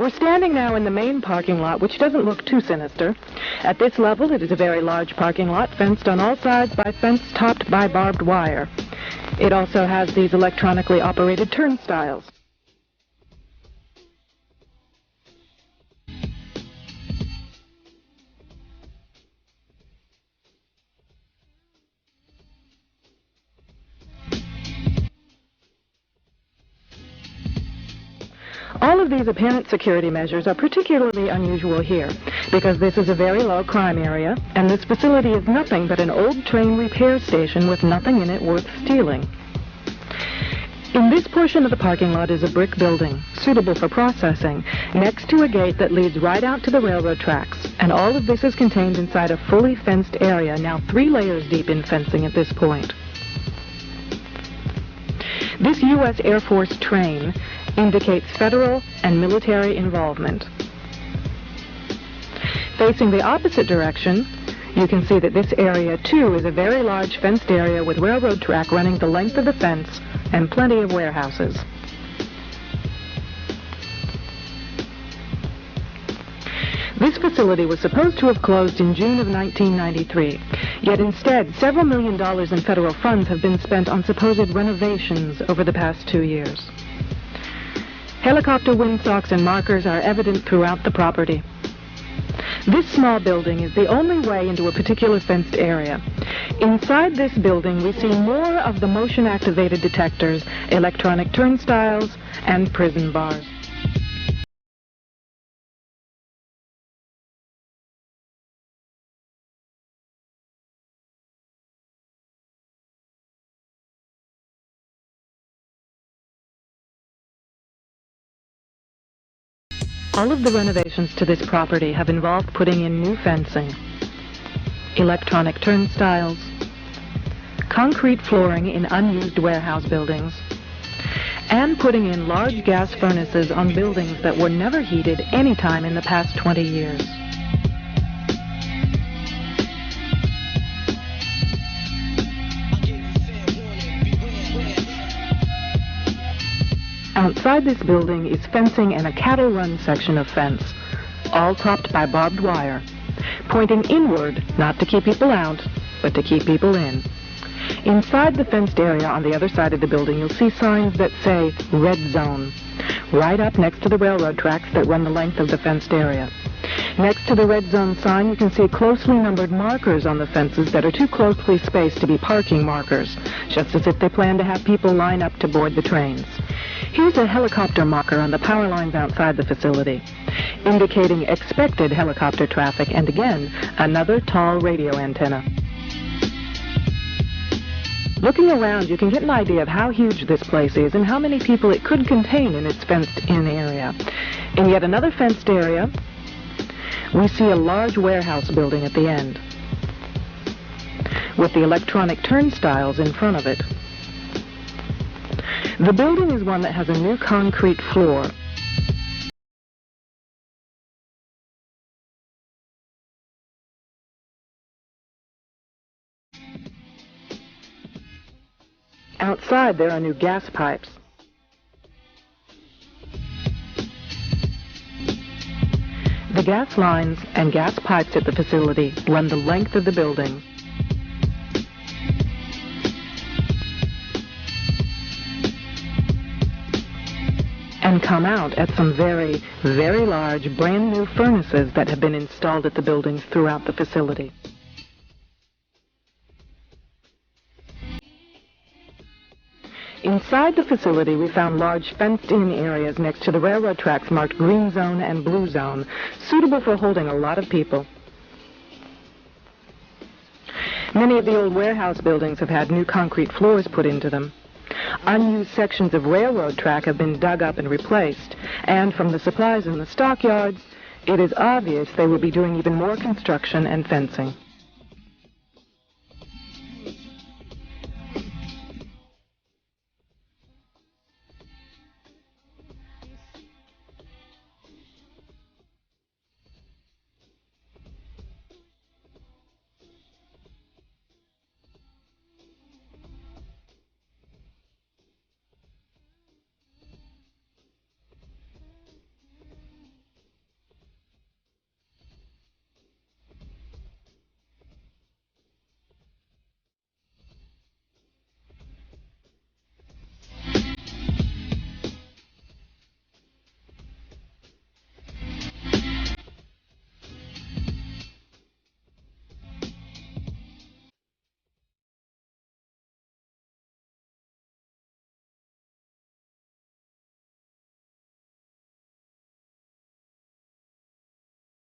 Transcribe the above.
We're standing now in the main parking lot, which doesn't look too sinister. At this level, it is a very large parking lot, fenced on all sides by fence topped by barbed wire. It also has these electronically operated turnstiles. All of these apparent security measures are particularly unusual here because this is a very low crime area and this facility is nothing but an old train repair station with nothing in it worth stealing. In this portion of the parking lot is a brick building, suitable for processing, next to a gate that leads right out to the railroad tracks, and all of this is contained inside a fully fenced area, now 3 layers deep in fencing at this point. This U.S. Air Force train indicates federal and military involvement. Facing the opposite direction, you can see that this area, too, is a very large fenced area with railroad track running the length of the fence and plenty of warehouses. This facility was supposed to have closed in June of 1993, yet instead several $1 million in federal funds have been spent on supposed renovations over the past 2 years. Helicopter windsocks and markers are evident throughout the property. This small building is the only way into a particular fenced area. Inside this building, we see more of the motion-activated detectors, electronic turnstiles, and prison bars. All of the renovations to this property have involved putting in new fencing, electronic turnstiles, concrete flooring in unused warehouse buildings, and putting in large gas furnaces on buildings that were never heated any time in the past 20 years. Outside this building is fencing and a cattle run section of fence, all topped by barbed wire, pointing inward, not to keep people out, but to keep people in. Inside the fenced area on the other side of the building, you'll see signs that say Red Zone, right up next to the railroad tracks that run the length of the fenced area. Next to the Red Zone sign, you can see closely numbered markers on the fences that are too closely spaced to be parking markers, just as if they plan to have people line up to board the trains. Here's a helicopter marker on the power lines outside the facility, indicating expected helicopter traffic, and again, another tall radio antenna. Looking around, you can get an idea of how huge this place is and how many people it could contain in its fenced-in area. In yet another fenced area, we see a large warehouse building at the end, with the electronic turnstiles in front of it. The building is one that has a new concrete floor. Outside, there are new gas pipes. The gas lines and gas pipes at the facility run the length of the building. And come out at some very, very large, brand new furnaces that have been installed at the buildings throughout the facility. Inside the facility, we found large fenced-in areas next to the railroad tracks marked Green Zone and Blue Zone, suitable for holding a lot of people. Many of the old warehouse buildings have had new concrete floors put into them. Unused sections of railroad track have been dug up and replaced, and from the supplies in the stockyards, it is obvious they will be doing even more construction and fencing.